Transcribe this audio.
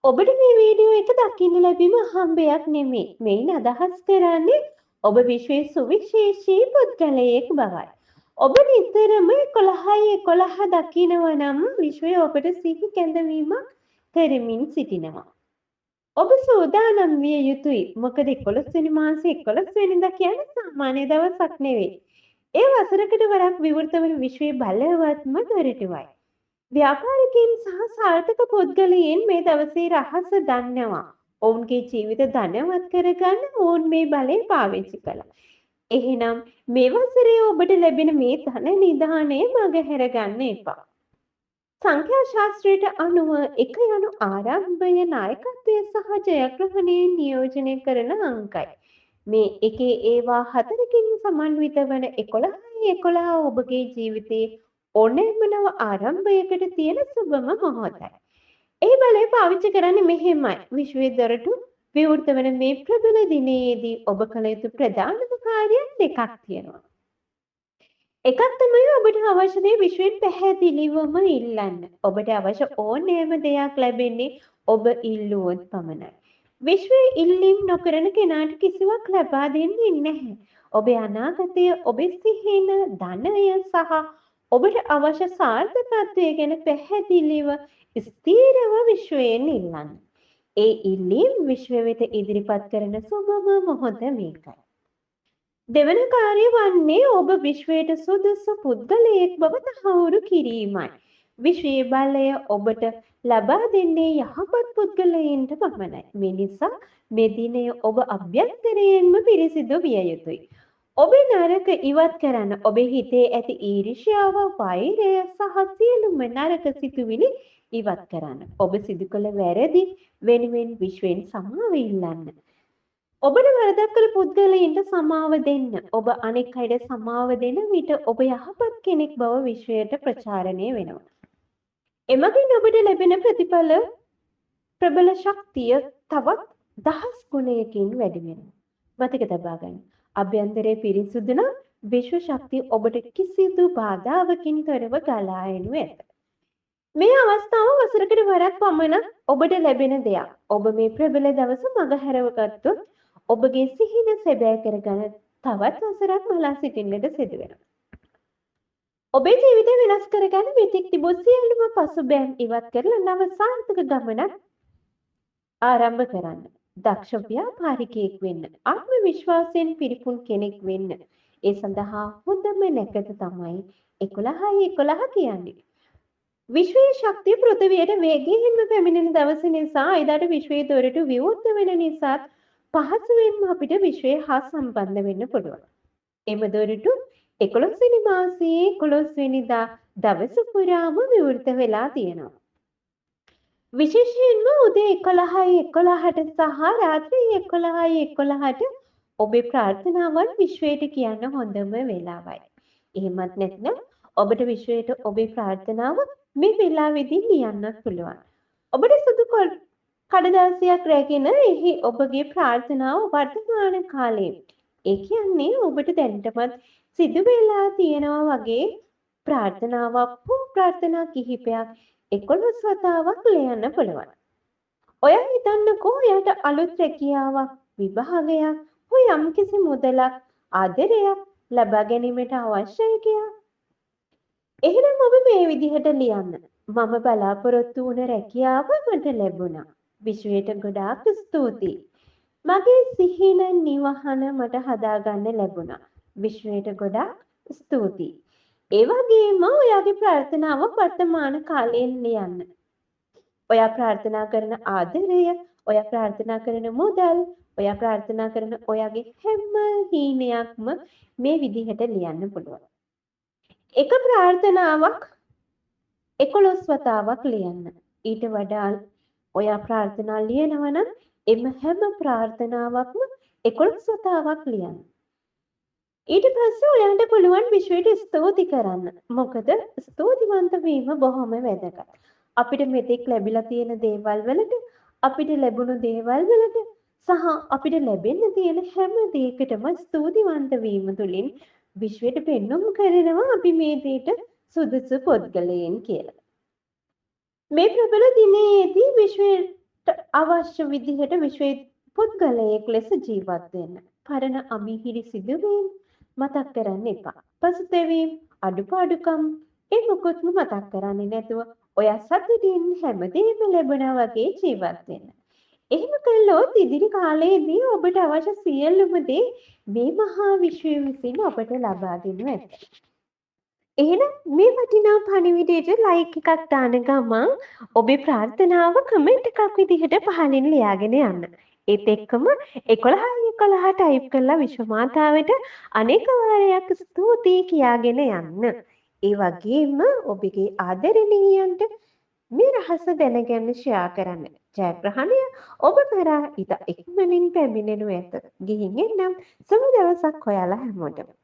ඔබට මේ වීඩියෝ එක දකින්න ලැබීම හම්බයක් නෙමෙයි. මෙයින් අදහස් කරන්නේ ඔබ විශ්වයේ සුවිශේෂී පුද්ගලයෙක් බවයි. ඔබ නිතරම 11 දකිනවා නම් විශ්වය ඔබට සිහි කැඳවීමක් කරමින් සිටිනවා. ඔබ සූදානම් විය යුතුයි. මොකද 11 වෙනි මාසේ 11 වෙනිදා කියන්නේ සාමාන්‍ය දවසක් නෙවෙයි. ඒ වසරකට වරක් විවෘත වන විශ්වයේ බලවත්ම දොරටුවයි. ව්‍යාපාරිකයින් සහ සාර්ථක පුද්ගලයන් මේ දවසේ රහස දන්නවා. ඔවුන්ගේ ජීවිත ධනවත් කරගන්න ඔවුන් මේ බලය පාවිච්චි කළා. එහෙනම් මේ වසරේ ඔබට ලැබෙන මේ ධන නිධානය මගහැර ගන්න එපා. සංඛ්‍යා ශාස්ත්‍රයට අනුව එක යනු ආරම්භය, නායකත්වය සහ ජයග්‍රහණය නියෝජනය කරන අංකයි. මේ එකේ ඒවා හතරකින් සමන්විත වන 11 ඔබගේ ජීවිතයේ ඕනෑම නව ආරම්භයකට තියෙන සුබම මොහොතයි. ඒ බලය පාවිච්චි කරන්නේ මෙහෙමයි. විශ්වයේ දොරටු විවෘත වන මේ ප්‍රබල දිනයේදී ඔබ කළ යුතු ප්‍රධානම කාර්යයන් දෙකක් තියෙනවා. එකක් තමයි ඔබට අවශ්‍ය දේ විශ්වයෙන් පැහැදිලිවම ඉල්ලන්න. ඔබට අවශ්‍ය ඕනෑම දෙයක් ලැබෙන්නේ ඔබ ඉල්ලුවොත් පමණයි. විශ්වයේ ඉල්ලීම් නොකරන කෙනාට කිසිවක් ලබා දෙන්නේ නැහැ. ඔබේ අනාගතය, ඔබේ සිහින, ධනය සහ ඔබට අවශ්‍ය සාර්ථකත්වය ගැන පැහැදිලිව ස්ථීරව විශ්වයෙන් ඉල්ලන්න. ඒ ඉල්ලීම් විශ්ව වෙත ඉදිරිපත් කරන සුබම මොහොත මේකයි. දෙවන කාර්යය වන්නේ ඔබ විශ්වයට සුදුසු පුද්ගලයෙක් බව තහවුරු කිරීමයි. විශ්වයේ බලය ඔබට ලබා දෙන්නේ යහපත් පුද්ගලයන්ට පමණයි. මේ නිසා මේ දිනය ඔබ අභ්‍යන්තරයෙන්ම පිරිසිදු විය යුතුයි. ඔබේ නරක ඉවත් කරන්න. ඔබේ හිතේ ඇති ඊර්ෂ්‍යාව, වෛරය සහ සියලුම නරක සිතුවිලි ඉවත් කරන්න. ඔබ සිදු කළ වැරදි වෙනුවෙන් විශ්වයෙන් සමාව ඉල්ලන්න. ඔබට වරදක් කළ පුද්ගලයන්ට සමාව දෙන්න. ඔබ අනෙක් අයට සමාව දෙන විට ඔබ යහපත් කෙනෙක් බව විශ්වයට ප්‍රචාරණය වෙනවා. එමගින් ඔබට ලැබෙන ප්‍රතිඵල ප්‍රබල ශක්තිය තවත් 10 ගුණයකින් වැඩි වෙනවා. මතක තබා ගන්න. අභ්‍යන්තරයේ පිරිසුදු නම් විශ්ව ශක්තිය ඔබට කිසිදු බාධාවකින් තොරව ගලා එනු ඇත. මේ අවස්ථාව වසරකට වරක් පමණ ඔබට ලැබෙන දෙයක්. ඔබ මේ ප්‍රබල දවස මගහැරව ගත්තොත් ඔබගේ සිහින සැබෑ කරගන්න තවත් වසරක් බලා සිටින්නට සිදු වෙනවා. ඔබේ ජීවිතය වෙනස් කරගන්න මෙතෙක් තිබූ සියලුම පසුබෑම් ඉවත් කරලා නව සාර්ථක ගමනක් ආරම්භ කරන්න. දක්ෂ ව්‍යාපාරිකයෙක් වෙන්න, ආත්ම විශ්වාසයෙන් පිරිපුන් කෙනෙක් වෙන්න. ඒ සඳහා හොඳම නැකත තමයි 11 කියන්නේ. විශ්වයේ ශක්තිය පෘථිවියට වේගයෙන්ම පැමිණෙන දවස නිසා එදාට විශ්වයේ දොරටු විවෘත වෙන නිසා පහසුවෙන්ම අපිට විශ්වය හා සම්බන්ධ වෙන්න පුළුවන්. එම දොරටු 11 වෙනි මාසයේ 11 වෙනිදා දවස පුරාම විවෘත වෙලා තියෙනවා. විශේෂයෙන්ම උදේ 11:11ට සහ රාත්‍රී 11:11ට ඔබේ ප්‍රාර්ථනාවන් විශ්වයට කියන්න හොඳම වෙලාවයි. එහෙමත් නැත්නම් ඔබට විශ්වයට ඔබේ ප්‍රාර්ථනාව මේ වෙලාවේදී ලියන්නත් පුළුවන්. ඔබට සුදු කඩදාසියක් රැගෙන එහි ඔබගේ ප්‍රාර්ථනාව වර්තමාන කාලයේ, ඒ කියන්නේ ඔබට දැනටමත් සිදු වෙලා තියෙනවා වගේ ප්‍රාර්ථනාවක් හෝ ප්‍රාර්ථනා කිහිපයක් 11 වතාවක් ලියන්න පුළුවන්. ඔයා හිතන්නකෝ ඔයාට අලුත් රැකියාවක්, විභාගයක් හෝ යම්කිසි මුදලක්, ආදරයක් ලබා ගැනීමට අවශ්‍යයි කියලා. එහෙනම් ඔබ මේ විදිහට ලියන්න. මම බලාපොරොත්තු වුණ රැකියාව මට ලැබුණා. විශ්වයට ගොඩාක් ස්තුතියි. මගේ සිහින නිවහන මට හදාගන්න ලැබුණා. විශ්වයට ගොඩාක් ස්තුතියි. ඒ වගේම ඔයාගේ ප්‍රාර්ථනාව වර්තමාන කාලයෙන් ලියන්න. ඔයා ප්‍රාර්ථනා කරන ආදරය, ඔයා ප්‍රාර්ථනා කරන මුදල්, ඔයා ප්‍රාර්ථනා කරන ඔයාගේ හැම හීනයක්ම මේ විදිහට ලියන්න පුළුවන්. එක ප්‍රාර්ථනාවක් 11 වතාවක් ලියන්න. ඊට වඩා ඔයා ප්‍රාර්ථනා ලියනවා නම් එම හැම ප්‍රාර්ථනාවක්ම 11 වතාවක් ලියන්න. ඊට පස්සේ ඔයාට පුළුවන් විශ්වයට ස්තුති කරන්න. මොකද ස්තුතිවන්ත වීම බොහොම වැදගත්. අපිට මෙතෙක් ලැබිලා තියෙන දේවල් වලට, අපිට ලැබුණු දේවල් වලට සහ අපිට ලැබෙන්න තියෙන හැම දෙයකටම ස්තුතිවන්ත වීම තුළින් විශ්වයට පෙන්වුම් කරනවා අපි මේ දෙයට සුදුසු පුද්ගලයන් කියලා. මේ ප්‍රබල දිනයේදී විශ්වයට අවශ්‍ය විදිහට විශ්වයේ පුද්ගලයෙක් ලෙස ජීවත් වෙන්න. පරණ අමිහිරි සිදුවීම් මතක් කරන්න එපා. පසුතැවීම්, අඩුපාඩුකම් ඒ මොකොත්ම මතක් කරන්නේ නැතුව ඔයා සතුටින් හැමදේම ලැබුණා වගේ ජීවත් වෙන්න. එහෙම කළොත් ඉදිරි කාලයේදී ඔබට අවශ්‍ය සියලුම දේ මේ මහා විශ්වය විසින් ඔබට ලබා දෙනු ඇත. එහෙනම් මේ වටිනා පණිවිඩයට ලයික් එකක් දාන ගමන් ඔබේ ප්‍රාර්ථනාව කමෙන්ට් එකක් විදිහට පහලින් ලියාගෙන යන්න. ඒත් එක්කම 11 ටයිප් කරලා විශ්ව මාතාවට අනේක වාරයක් ස්තුතියි කියාගෙන යන්න. ඒ වගේම ඔබගේ ආදරණීයන්ට මේ රහස දැනගන්න ෂෙයා කරන්න. ජයග්‍රහණය ඔබ කරා ඉතා ඉක්මනින් පැමිණෙනු ඇත. ගිහින් එන්නම්. සුබ දවසක් ඔයාලා හැමෝටම.